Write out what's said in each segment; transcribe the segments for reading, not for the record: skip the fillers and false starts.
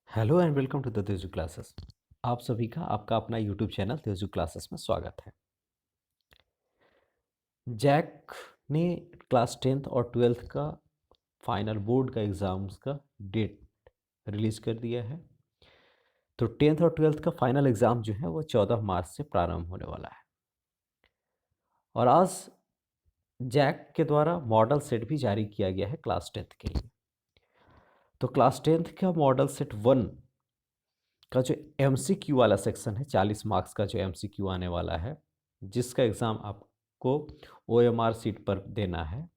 Hello and welcome to the Teju classes. आप सभी का आपका अपना यूट्यूब चैनल तेजू क्लासेस में स्वागत है। जैक ने क्लास 10th और 12th का फाइनल बोर्ड का एग्ज़ाम्स का डेट रिलीज़ कर दिया है। तो 10th और 12th का फाइनल एग्ज़ाम जो है वो 14 मार्च से प्रारंभ होने वाला है। और आज जैक के द्वारा मॉडल सेट भी जारी किया गया है क्लास 10th के लिए। तो क्लास 10th का मॉडल सेट 1 का जो एमसीक्यू वाला सेक्शन है, 40 मार्क्स का जो एमसीक्यू आने वाला है, जिसका एग्ज़ाम आपको ओएमआर सीट पर देना है,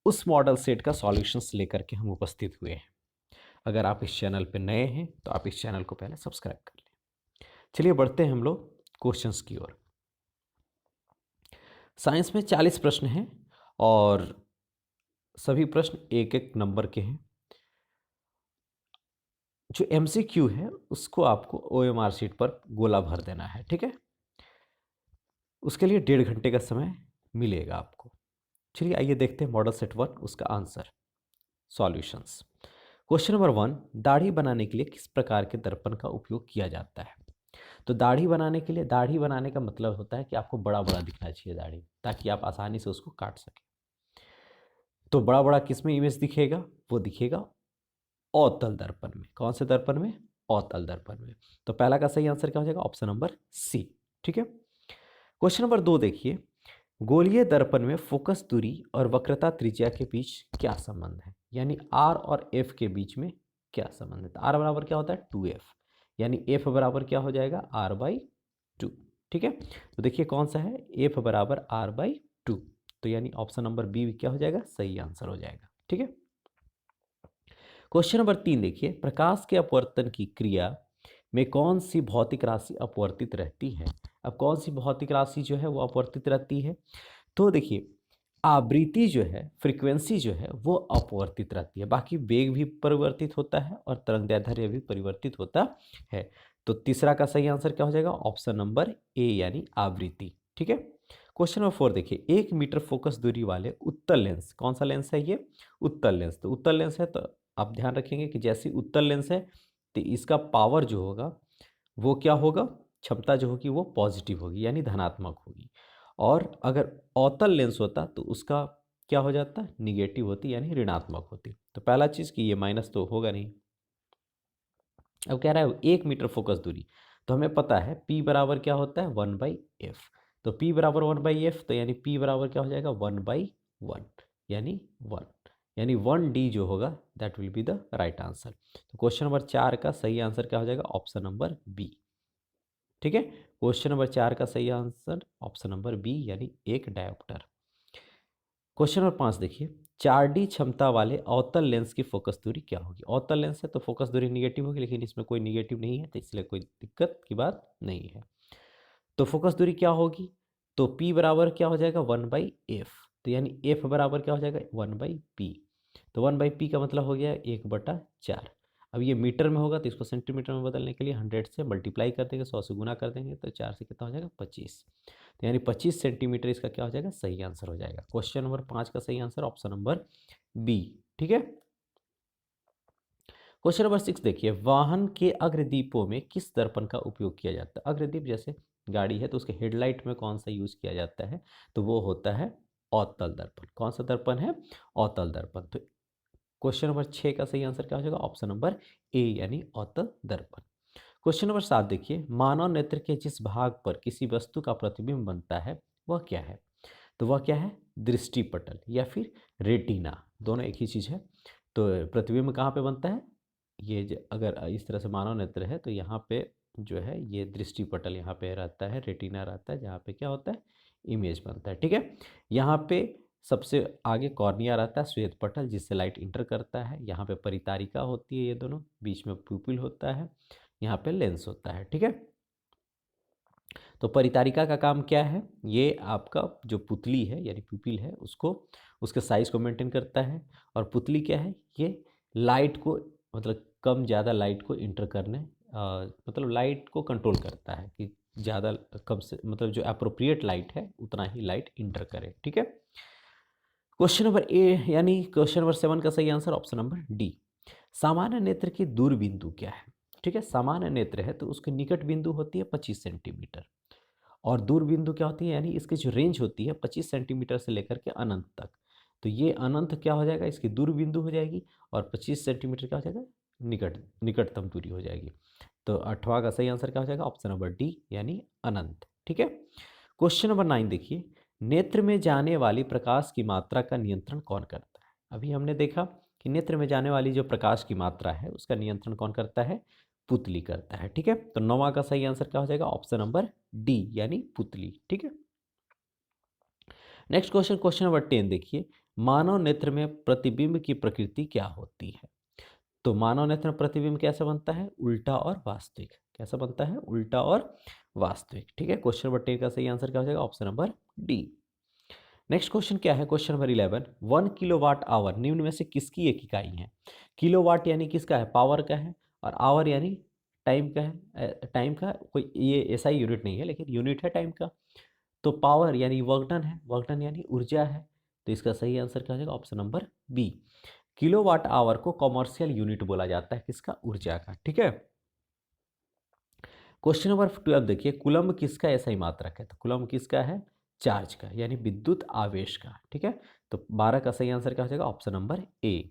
उस मॉडल सेट का सॉल्यूशंस लेकर के हम उपस्थित हुए हैं। अगर आप इस चैनल पर नए हैं तो आप इस चैनल को पहले सब्सक्राइब कर लें। चलिए बढ़ते हैं हम लोग क्वेश्चंस की ओर। साइंस में 40 प्रश्न हैं और सभी प्रश्न एक एक नंबर के हैं। जो एमसीक्यू है उसको आपको ओएमआर सीट पर गोला भर देना है, ठीक है। उसके लिए 1.5 घंटे का समय मिलेगा आपको। चलिए आइए देखते हैं मॉडल सेट 1 उसका आंसर सॉल्यूशंस। क्वेश्चन नंबर 1, दाढ़ी बनाने के लिए किस प्रकार के दर्पण का उपयोग किया जाता है। तो दाढ़ी बनाने के लिए, दाढ़ी बनाने का मतलब होता है कि आपको बड़ा बड़ा दिखना चाहिए दाढ़ी, ताकि आप आसानी से उसको काट सकें। तो बड़ा बड़ा किस में इमेज दिखेगा, वो दिखेगा अवतल दर्पण में। कौन से दर्पण में? अवतल दर्पण में। तो पहला का सही आंसर क्या हो जाएगा? ऑप्शन नंबर सी, ठीक है। क्वेश्चन नंबर 2 देखिए, गोलीय दर्पण में फोकस दूरी और वक्रता त्रिज्या के बीच क्या संबंध है, यानी आर और एफ के बीच में क्या संबंध है। तो आर बराबर क्या होता है? 2f, यानी एफ बराबर क्या हो जाएगा? r/2, ठीक है। तो देखिए कौन सा है, एफ बराबर r/2, तो यानी ऑप्शन नंबर बी क्या हो जाएगा? सही आंसर हो जाएगा, ठीक है। क्वेश्चन नंबर 3 देखिए, प्रकाश के अपवर्तन की क्रिया में कौन सी भौतिक राशि अपवर्तित रहती है। अब कौन सी भौतिक राशि जो है वो अपवर्तित रहती है? तो देखिए, आवृत्ति जो है, फ्रीक्वेंसी जो है वो अपवर्तित रहती है, बाकी वेग भी परिवर्तित होता है और तरंगदैर्ध्य भी परिवर्तित होता है। तो तीसरा का सही आंसर क्या हो जाएगा? ऑप्शन नंबर ए, यानी आवृत्ति, ठीक है। क्वेश्चन नंबर 4 देखिए, 1 मीटर फोकस दूरी वाले उत्तल लेंस, कौन सा लेंस है ये? उत्तल लेंस। तो उत्तल लेंस है तो आप ध्यान रखेंगे कि जैसे उत्तल लेंस है तो इसका पावर जो होगा वो क्या होगा, क्षमता जो होगी वो पॉजिटिव होगी, यानी धनात्मक होगी। और अगर अवतल लेंस होता तो उसका क्या हो जाता? निगेटिव होती, यानी ऋणात्मक होती। तो पहला चीज़ कि ये माइनस तो होगा नहीं। अब कह रहा है 1 मीटर फोकस दूरी, तो हमें पता है P बराबर क्या होता है? 1/f। तो P बराबर 1/f, तो यानी P बराबर क्या हो जाएगा? 1/1, यानी 1, यानी 1D जो होगा that will be the right answer. तो क्वेश्चन नंबर 4 का सही आंसर क्या हो जाएगा? ऑप्शन नंबर बी, ठीक है। क्वेश्चन नंबर 4 का सही आंसर ऑप्शन नंबर बी, यानी एक डायोप्टर। क्वेश्चन नंबर 5 देखिए, 4D क्षमता वाले अवतल लेंस की फोकस दूरी क्या होगी। अवतल लेंस है तो फोकस दूरी निगेटिव होगी, लेकिन इसमें कोई निगेटिव नहीं है तो इसलिए कोई दिक्कत की बात नहीं है। तो फोकस दूरी क्या होगी? तो P बराबर क्या हो जाएगा? 1/f, तो यानी f बराबर क्या हो जाएगा? 1/p। तो 1/p का मतलब हो गया 1/4। अब ये मीटर में होगा तो इसको सेंटीमीटर में बदलने के लिए 100 से मल्टीप्लाई कर देंगे, 100 से गुना कर देंगे, तो 4 से कितना हो जाएगा? 25। तो यानी 25 सेंटीमीटर इसका क्या हो जाएगा? सही आंसर हो जाएगा। क्वेश्चन नंबर 5 का सही आंसर ऑप्शन नंबर बी, ठीक है। क्वेश्चन नंबर 6 देखिए, वाहन के अग्रदीपों में किस दर्पण का उपयोग किया जाता है। अग्रदीप जैसे गाड़ी है तो उसके हेडलाइट में कौन सा यूज किया जाता है? तो वो होता है अवतल दर्पण। कौन सा दर्पण है? अवतल दर्पण। तो क्वेश्चन नंबर 6 का सही आंसर क्या हो जाएगा? ऑप्शन नंबर ए, यानी अवतल दर्पण। क्वेश्चन नंबर 7 देखिए, मानव नेत्र के जिस भाग पर किसी वस्तु का प्रतिबिंब बनता है वह क्या है। तो वह क्या है? दृष्टिपटल या फिर रेटिना, दोनों एक ही चीज़ है। तो प्रतिबिंब कहाँ पे बनता है? ये अगर इस तरह से मानव नेत्र है तो यहाँ पे जो है ये दृष्टिपटल यहाँ पे रहता है, रेटिना रहता है, जहाँ पे क्या होता है? इमेज बनता है, ठीक है। यहाँ पे सबसे आगे कॉर्निया रहता है, श्वेत पटल, जिससे लाइट इंटर करता है। यहाँ पे परितारिका होती है, ये दोनों, बीच में प्यूपिल होता है, यहाँ पे लेंस होता है, ठीक है। तो परितारिका का काम क्या है? ये आपका जो पुतली है यानी प्यूपिल है उसको, उसके साइज को मेंटेन करता है। और पुतली क्या है? ये लाइट को, मतलब कम ज़्यादा लाइट को इंटर करने, मतलब लाइट को कंट्रोल करता है कि ज़्यादा कम से, मतलब जो अप्रोप्रिएट लाइट है उतना ही लाइट इंटर करे, ठीक है। क्वेश्चन नंबर ए, यानी क्वेश्चन नंबर 7 का सही आंसर ऑप्शन नंबर डी। सामान्य नेत्र की दूर बिंदु क्या है? ठीक है, सामान्य नेत्र है तो उसकी निकट बिंदु होती है 25 सेंटीमीटर, और दूर बिंदु क्या होती है, यानी इसकी जो रेंज होती है 25 सेंटीमीटर से लेकर के अनंत तक। तो ये अनंत क्या हो जाएगा, इसकी दूर बिंदु हो जाएगी, और 25 सेंटीमीटर क्या हो जाएगा, निकटतम दूरी हो जाएगी। तो 8वां का सही आंसर क्या हो जाएगा, ऑप्शन नंबर डी यानी अनंत। ठीक है, क्वेश्चन नंबर 9 देखिए, नेत्र में जाने वाली प्रकाश की मात्रा का नियंत्रण कौन करता है? अभी हमने देखा कि नेत्र में जाने वाली जो प्रकाश की मात्रा है उसका नियंत्रण कौन करता है, पुतली करता है। ठीक है, तो 9वां का सही आंसर क्या हो जाएगा, ऑप्शन नंबर डी यानी पुतली। ठीक है, नेक्स्ट क्वेश्चन, क्वेश्चन नंबर 10 देखिए, मानव नेत्र में प्रतिबिंब की प्रकृति क्या होती है? तो मानव नेत्र में प्रतिबिंब कैसा बनता है, उल्टा और वास्तविक। कैसा बनता है, उल्टा और वास्तविक। ठीक है, क्वेश्चन नंबर 10 का सही आंसर क्या हो जाएगा, option number D. Next question क्या है, क्वेश्चन नंबर 11, 1 किलोवाट आवर निम्न में से किसकी एक इकाई है? किलोवाट यानी किसका है, पावर का है, और आवर यानी टाइम का है। टाइम का कोई ये ऐसा ही यूनिट नहीं है, लेकिन यूनिट है टाइम का। तो पावर यानी वर्क डन है, वर्क डन यानी ऊर्जा है। तो इसका सही आंसर क्या हो जाएगा, option number B. Kilowatt hour को कॉमर्शियल यूनिट बोला जाता है, किसका, ऊर्जा का। ठीक है, क्वेश्चन नंबर 12 देखिए, कूलम्ब किसका एसआई मात्रक है? तो कूलम्ब किसका है, चार्ज का, यानी विद्युत आवेश का। ठीक है, तो 12 का सही आंसर क्या हो जाएगा, option number A.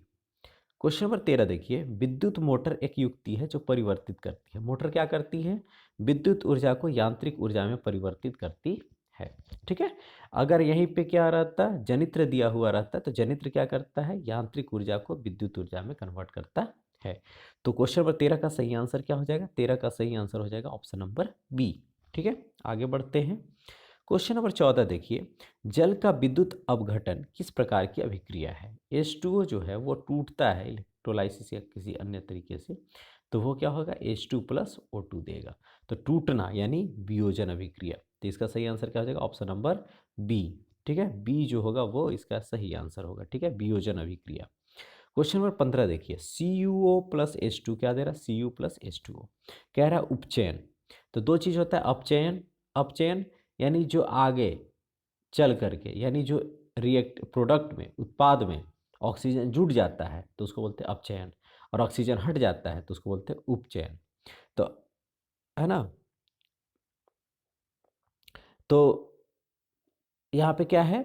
Question number 13 देखिए, विद्युत मोटर एक युक्ति है जो परिवर्तित करती है। मोटर क्या करती है, विद्युत ऊर्जा को यांत्रिक ऊर्जा में परिवर्तित करती है। ठीक है, अगर यहीं पे क्या रहता, जनित्र दिया हुआ रहता, तो जनित्र क्या करता है, यांत्रिक ऊर्जा को विद्युत ऊर्जा में कन्वर्ट करता है। तो क्वेश्चन नंबर 13 का सही आंसर क्या हो जाएगा, 13 का सही आंसर हो जाएगा ऑप्शन नंबर बी। ठीक है, आगे बढ़ते हैं। क्वेश्चन नंबर 14 देखिए, जल का विद्युत अपघटन किस प्रकार की अभिक्रिया है? H2O जो है वो टूटता है इलेक्ट्रोलाइसिस या किसी अन्य तरीके से, तो वो क्या होगा, H2 प्लस O2 देगा। तो टूटना यानी वियोजन अभिक्रिया। तो इसका सही आंसर क्या हो जाएगा, ऑप्शन नंबर बी। ठीक है, बी जो होगा वो इसका सही आंसर होगा। ठीक है, वियोजन अभिक्रिया। क्वेश्चन नंबर 15 देखिए, CuO प्लस H2 क्या दे रहा है, Cu प्लस H2O कह रहा है उपचयन। तो दो चीज होता है, अपचयन, अपचयन यानी जो आगे चल करके, यानी जो रिएक्ट प्रोडक्ट में, उत्पाद में ऑक्सीजन जुड़ जाता है तो उसको बोलते हैं अपचयन, और ऑक्सीजन हट जाता है तो उसको बोलते हैं उपचयन। तो है ना, तो यहाँ पे क्या है,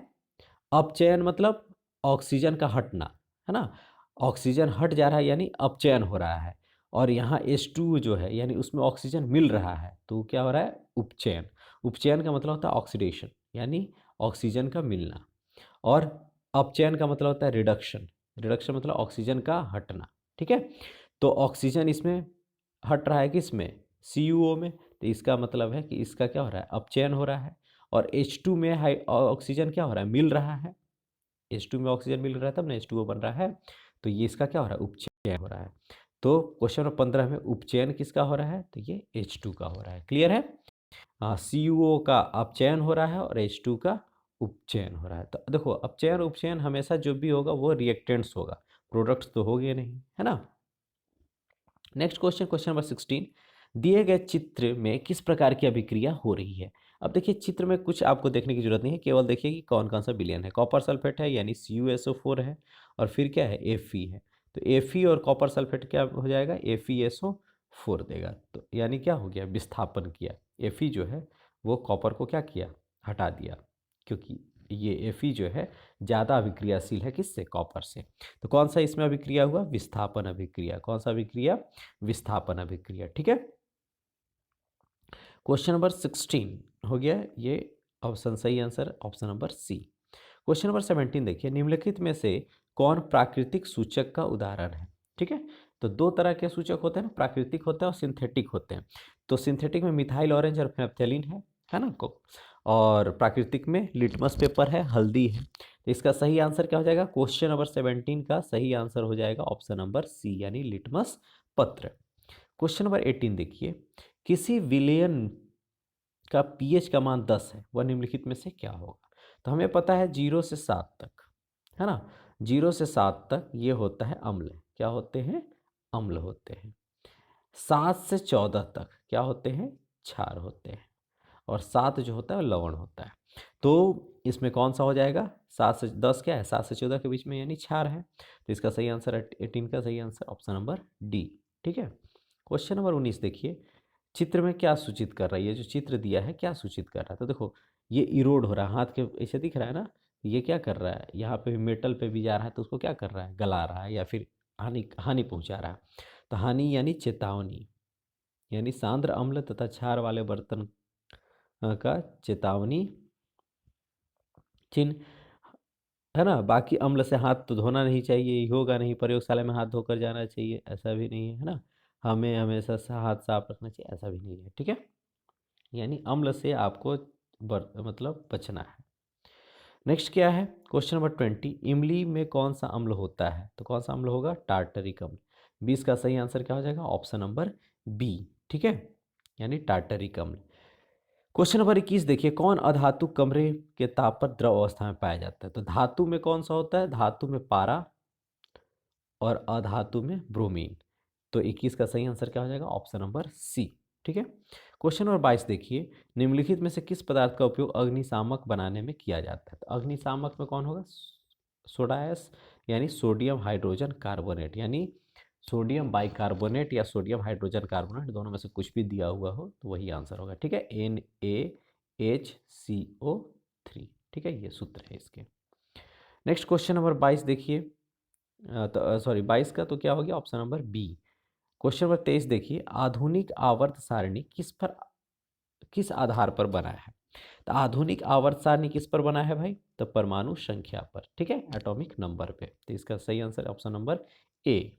अपचयन मतलब ऑक्सीजन का हटना, है ना, ऑक्सीजन हट जा रहा है यानी अपचयन हो रहा है। और यहाँ H2 जो है यानी उसमें ऑक्सीजन मिल रहा है, तो क्या हो रहा है, उपचयन। उपचयन का मतलब होता है ऑक्सीडेशन, यानी ऑक्सीजन का मिलना। और अपचयन का मतलब होता है रिडक्शन, रिडक्शन मतलब ऑक्सीजन का हटना। ठीक है, तो ऑक्सीजन इसमें हट रहा है किसमें, CuO में, तो इसका मतलब है कि इसका क्या हो रहा है, अपचयन हो रहा है। और H2 में हाई ऑक्सीजन क्या हो रहा है, मिल रहा है। H2 में ऑक्सीजन मिल रहा है तब ना H2O बन रहा है, तो ये इसका क्या हो रहा है, उपचयन हो रहा है। तो क्वेश्चन नंबर 15 में उपचयन किसका हो रहा है, तो ये H2 का हो रहा है। क्लियर है, हाँ, CuO का अपचयन हो रहा है और H2 का उपचयन हो रहा है। तो देखो, अपचयन उपचयन हमेशा जो भी होगा वो रिएक्टेंट्स होगा, प्रोडक्ट्स तो होंगे नहीं, है ना। नेक्स्ट क्वेश्चन, क्वेश्चन नंबर 16, दिए गए चित्र में किस प्रकार की अभिक्रिया हो रही है? अब देखिए, चित्र में कुछ आपको देखने की जरूरत नहीं है, केवल देखिए कि कौन कौन सा विलयन है। कॉपर सल्फेट है यानी CuSO4 है, और फिर क्या है, Fe है। तो Fe और कॉपर सल्फेट क्या हो जाएगा, FeSO4 देगा। तो यानी क्या हो गया, विस्थापन किया। Fe जो है वो कॉपर को क्या किया, हटा दिया, क्योंकि ये Fe जो है ज़्यादा अभिक्रियाशील है किससे, कॉपर से। तो कौन सा इसमें अभिक्रिया हुआ, विस्थापन अभिक्रिया। कौन सा अभिक्रिया, विस्थापन अभिक्रिया। ठीक है, क्वेश्चन नंबर 16 हो गया ये, ऑप्शन सही answer option number C. Question number 17 देखिए, निम्नलिखित में से कौन प्राकृतिक सूचक का उदाहरण है? ठीक है, तो दो तरह के सूचक होते हैं ना, प्राकृतिक होते हैं और सिंथेटिक होते हैं। तो सिंथेटिक में मिथाइल ऑरेंज और फेनेप्थेलिन है ना को, और प्राकृतिक में लिटमस पेपर है, हल्दी है। तो इसका सही आंसर क्या हो जाएगा, क्वेश्चन नंबर 17 का सही आंसर हो जाएगा ऑप्शन नंबर सी यानी लिटमस पत्र। क्वेश्चन नंबर 18 देखिए, किसी विलयन का पीएच का मान 10 है, वह निम्नलिखित में से क्या होगा? तो हमें पता है 0 से 7 तक, है ना, 0 से 7 तक ये होता है अम्ल। क्या होते हैं, अम्ल होते हैं। 7 से 14 तक क्या होते हैं, क्षार होते हैं। और 7 जो होता है लवण होता है। तो इसमें कौन सा हो जाएगा, 7 से 10 क्या है, 7 से 14 के बीच में यानी क्षार है। तो इसका सही आंसर 18 का सही आंसर ऑप्शन नंबर डी। ठीक है। क्वेश्चन नंबर 19 देखिए, चित्र में क्या सूचित कर रहा है, ये जो चित्र दिया है क्या सूचित कर रहा है। तो देखो ये इरोड हो रहा है, हाथ के ऐसे दिख रहा है ना, ये क्या कर रहा है, यहाँ पे मेटल पे भी जा रहा है तो उसको क्या कर रहा है, गला रहा है या फिर हानि हानि पहुंचा रहा है। तो हानि यानी चेतावनी, यानी सांद्र अम्ल तथा क्षार वाले बर्तन का चेतावनी चिन्ह है ना। बाकी अम्ल से हाथ तो धोना नहीं चाहिए, योगा नहीं, प्रयोगशाला में हाथ धोकर जाना चाहिए, ऐसा भी नहीं है ना। हमें हमेशा हाथ साफ रखना चाहिए, ऐसा भी नहीं है। ठीक है, यानी अम्ल से आपको मतलब बचना है। नेक्स्ट क्या है, क्वेश्चन नंबर 20, इमली में कौन सा अम्ल होता है। तो कौन सा अम्ल होगा, टार्टरिक अम्ल। 20 का सही आंसर क्या हो जाएगा, ऑप्शन नंबर बी। ठीक है, यानी टार्टरिक अम्ल। क्वेश्चन नंबर 21 देखिए, कौन अधातु कमरे के ताप पर द्रव अवस्था में पाया जाता है। तो धातु में कौन सा होता है, धातु में पारा और अधातु में ब्रोमीन। तो 21 का सही आंसर क्या हो जाएगा, ऑप्शन नंबर सी। ठीक है। क्वेश्चन नंबर 22 देखिए, निम्नलिखित में से किस पदार्थ का उपयोग अग्निशामक बनाने में किया जाता है। तो अग्निशामक में कौन होगा, सोडायस यानी सोडियम हाइड्रोजन कार्बोनेट, यानी सोडियम बाइकार्बोनेट या सोडियम हाइड्रोजन कार्बोनेट, दोनों में से कुछ भी दिया हुआ हो तो वही आंसर होगा। ठीक है, NaHCO3। ठीक है, ये सूत्र है इसके। नेक्स्ट क्वेश्चन नंबर 22 देखिए, तो सॉरी 22 का तो क्या हो गया, option number B. Question number 23 देखिए, आधुनिक आवर्त सारणी किस आधार पर बना है। तो आधुनिक आवर्त सारणी किस पर बना है भाई, तो परमाणु संख्या पर। ठीक है, एटॉमिक नंबर पे। तो इसका सही आंसर ऑप्शन नंबर ए।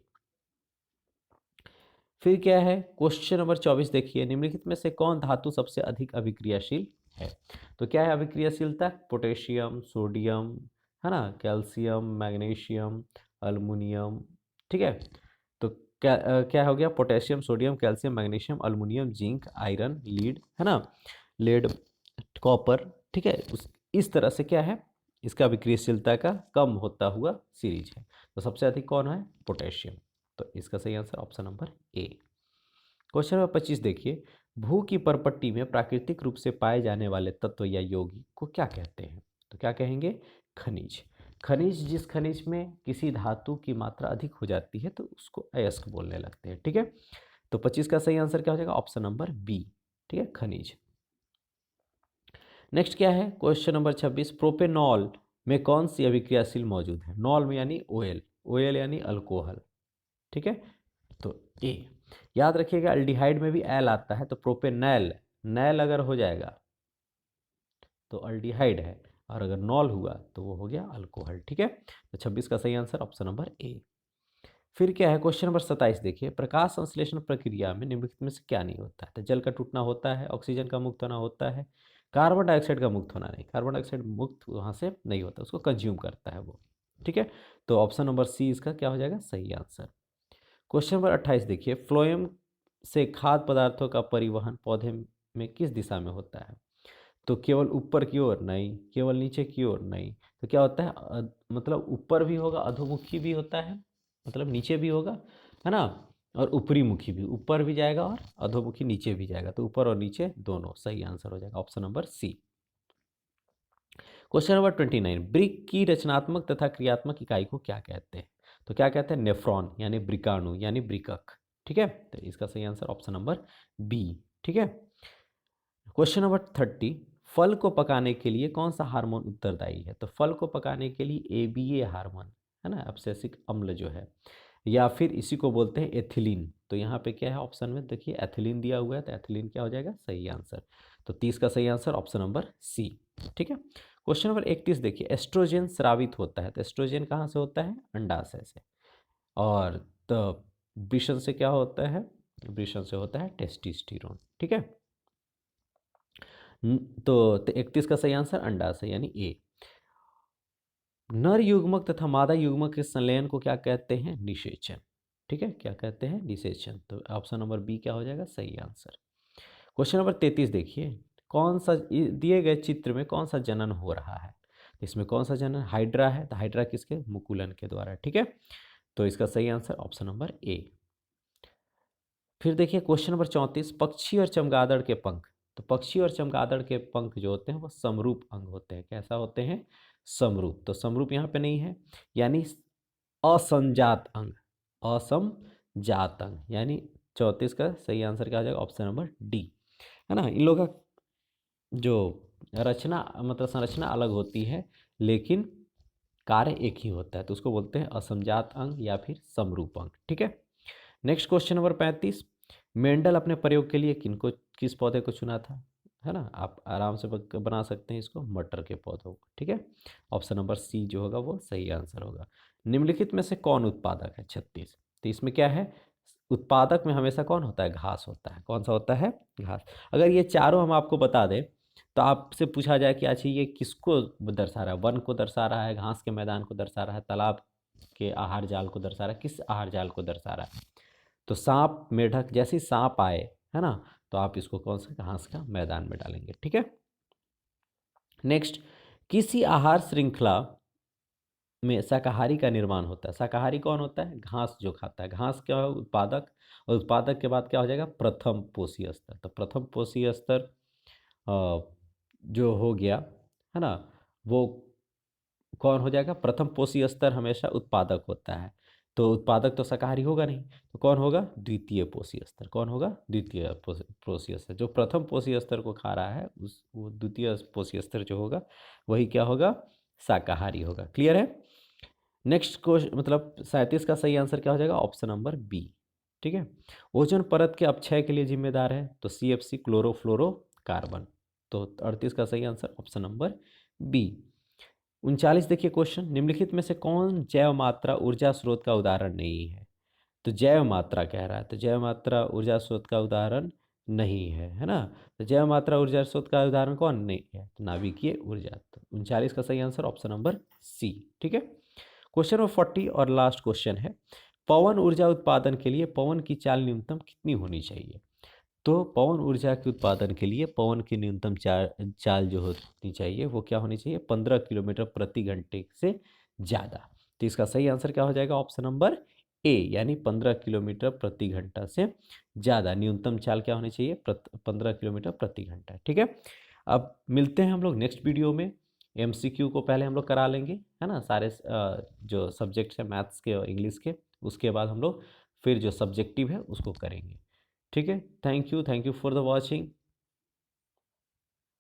फिर क्या है, क्वेश्चन नंबर 24 देखिए, निम्नलिखित में से कौन धातु सबसे अधिक अभिक्रियाशील है। तो क्या है अभिक्रियाशीलता, पोटेशियम, सोडियम, है ना, कैल्शियम, मैग्नीशियम, अल्युमिनियम। ठीक है, तो क्या हो गया, potassium, sodium, calcium, magnesium, aluminium, zinc, iron, lead, है ना, लेड, कॉपर। ठीक है, इस तरह से क्या है, इसका अभिक्रियाशीलता का कम होता हुआ सीरीज है। तो सबसे अधिक कौन है, पोटेशियम। तो इसका सही answer option number A. Question number 25 देखिए, भू की परपट्टी में प्राकृतिक रूप से पाए जाने वाले तत्व या यौगिक को क्या कहते हैं। तो क्या कहेंगे, खनिज। खनिज, जिस खनिज में किसी धातु की मात्रा अधिक हो जाती है तो उसको अयस्क बोलने लगते हैं। ठीक है, तो 25 का सही आंसर क्या हो जाएगा, ऑप्शन नंबर बी। ठीक है, खनिज। नेक्स्ट क्या है, क्वेश्चन नंबर 26, प्रोपेनॉल में कौन सी अभिक्रियाशील मौजूद है। नॉल में यानी ओएल, ओएल यानी अल्कोहल। ठीक है, तो ए। याद रखिएगा अल्डिहाइड में भी एल आता है, तो प्रोपेनैल, नैल अगर हो जाएगा तो अल्डिहाइड है, और अगर नॉल हुआ तो वो हो गया अल्कोहल। ठीक है, तो 26 का सही आंसर ऑप्शन नंबर ए। फिर क्या है, क्वेश्चन नंबर 27 देखिए, प्रकाश संश्लेषण प्रक्रिया में निम्नलिखित में से क्या नहीं होता है। तो जल का टूटना होता है, ऑक्सीजन का मुक्त होना होता है, कार्बन डाइऑक्साइड का मुक्त होना नहीं, कार्बन डाइऑक्साइड मुक्त वहाँ से नहीं होता, उसको कंज्यूम करता है वो। ठीक है, तो ऑप्शन नंबर सी इसका क्या हो जाएगा, सही आंसर। क्वेश्चन नंबर 28 देखिए, फ्लोएम से खाद्य पदार्थों का परिवहन पौधे में किस दिशा में होता है। तो केवल ऊपर की ओर नहीं, केवल नीचे की ओर नहीं, तो क्या होता है, मतलब ऊपर भी होगा, अधोमुखी भी होता है, मतलब नीचे भी होगा, है ना, और ऊपरी मुखी भी, ऊपर भी जाएगा और अधोमुखी नीचे भी जाएगा। तो ऊपर और नीचे दोनों, सही आंसर हो जाएगा option number C. Question number 29, brick की रचनात्मक तथा क्रियात्मक इकाई को क्या कहते हैं। तो क्या कहते हैं, नेफ्रॉन यानी ब्रिकाणु यानी ब्रिकक। ठीक है, तो इसका सही आंसर ऑप्शन नंबर बी। ठीक है। क्वेश्चन नंबर 30, फल को पकाने के लिए कौन सा हार्मोन उत्तरदायी है। तो फल को पकाने के लिए एबीए हार्मोन, है ना, एब्सिसिक अम्ल जो है, या फिर इसी को बोलते हैं एथिलीन। तो यहाँ पे क्या है ऑप्शन में देखिए, एथिलीन दिया हुआ है, तो एथिलीन क्या हो जाएगा, सही आंसर। तो 30 का सही आंसर ऑप्शन नंबर सी। ठीक है। क्वेश्चन नंबर 31 देखिए, एस्ट्रोजन स्रावित होता है। तो एस्ट्रोजन कहाँ से होता है, अंडाशय से। और तो वृषण से क्या होता है, वृषण से होता है टेस्टोस्टेरोन। ठीक है, तो 31 का सही आंसर अंडाशय यानी ए। नर युग्मक तथा मादा युग्मक के संलयन को क्या कहते हैं, निषेचन। ठीक है, क्या कहते हैं, निषेचन। तो ऑप्शन नंबर बी क्या हो जाएगा, सही आंसर। क्वेश्चन नंबर 33 देखिए, कौन सा दिए गए चित्र में कौन सा जनन हो रहा है। इसमें कौन सा जनन, हाइड्रा है, तो हाइड्रा किसके, मुकुलन के द्वारा। ठीक है, तो इसका सही आंसर ऑप्शन नंबर ए। फिर देखिए क्वेश्चन नंबर 34, पक्षी और चमगादड़ के पंख। तो पक्षी और चमगादड़ के पंख जो होते हैं वो समरूप अंग होते हैं। कैसा होते हैं? समरूप। तो समरूप यहाँ पे नहीं है, यानी असंजात अंग, असमजात अंग, यानी 34 का सही आंसर क्या हो जाएगा? ऑप्शन नंबर डी, है ना। इन लोगों का जो रचना मतलब संरचना अलग होती है, लेकिन कार्य एक ही होता है, तो उसको बोलते हैं असमजात अंग या फिर समरूप अंग। ठीक है। Next question number 35। मेंडल अपने प्रयोग के लिए किस पौधे को चुना था? है ना, आप आराम से बना सकते हैं इसको, मटर के पौधों को। ठीक है। ऑप्शन नंबर सी जो होगा वो सही आंसर होगा। निम्नलिखित में से कौन उत्पादक है? 36। तो इसमें क्या है? उत्पादक में हमेशा कौन होता है? घास होता है। कौन सा होता है? घास। अगर ये चारों हम आपको बता दें तो आपसे पूछा जाए कि अच्छा ये किसको दर्शा रहा है? वन को दर्शा रहा है, घास के मैदान को दर्शा रहा है, तालाब के आहार जाल को दर्शा रहा है, किस आहार जाल को दर्शा रहा है? तो सांप, मेढक, जैसे ही सांप आए, है ना, तो आप इसको कौन सा? घास का मैदान में डालेंगे। ठीक है। नेक्स्ट, किसी आहार श्रृंखला में शाकाहारी का निर्माण होता है। शाकाहारी कौन होता है? घास जो खाता है। घास क्या है? उत्पादक। और उत्पादक के बाद क्या हो जाएगा? प्रथम पोषी स्तर। तो प्रथम पोषी स्तर जो हो गया, है ना, वो कौन हो जाएगा? प्रथम पोषी स्तर हमेशा उत्पादक होता है। तो उत्पादक तो शाकाहारी होगा नहीं, तो कौन होगा? द्वितीय पोषी स्तर। कौन होगा? द्वितीय पोषी स्तर। जो प्रथम पोषी स्तर को खा रहा है उस वो द्वितीय पोषी स्तर जो होगा वही क्या होगा? शाकाहारी होगा। क्लियर है। नेक्स्ट क्वेश्चन मतलब 37 का सही आंसर क्या हो जाएगा? Option number B. ठीक है। ओजोन परत के अपक्षय के लिए जिम्मेदार है, तो CFC, क्लोरोफ्लोरोकार्बन। तो 38 का सही आंसर ऑप्शन नंबर बी। 39 देखिए क्वेश्चन, निम्नलिखित में से कौन जैव मात्रा ऊर्जा स्रोत का उदाहरण नहीं है? तो जैव मात्रा कह रहा है, तो जैव मात्रा ऊर्जा स्रोत का उदाहरण नहीं है ना। तो जैव मात्रा ऊर्जा स्रोत का उदाहरण कौन नहीं है? तो नाभिकीय ऊर्जा। तो 39 का सही आंसर ऑप्शन नंबर सी। ठीक है। क्वेश्चन नंबर 40 और लास्ट क्वेश्चन है, पवन ऊर्जा उत्पादन के लिए पवन की चाल न्यूनतम कितनी होनी चाहिए? तो पवन ऊर्जा के उत्पादन के लिए पवन की न्यूनतम चाल जो होनी चाहिए वो क्या होनी चाहिए? 15 किलोमीटर प्रति घंटे से ज़्यादा। तो इसका सही आंसर क्या हो जाएगा? ऑप्शन नंबर ए, यानी 15 किलोमीटर प्रति घंटा से ज़्यादा न्यूनतम चाल क्या होनी चाहिए? 15 किलोमीटर प्रति घंटा। ठीक है। अब मिलते हैं हम लोग नेक्स्ट वीडियो में। MCQ को पहले हम लोग करा लेंगे, है ना, सारे जो सब्जेक्ट्स हैं मैथ्स के और इंग्लिश के। उसके बाद हम लोग फिर जो सब्जेक्टिव है उसको करेंगे। ठीक है। Thank you for the watching.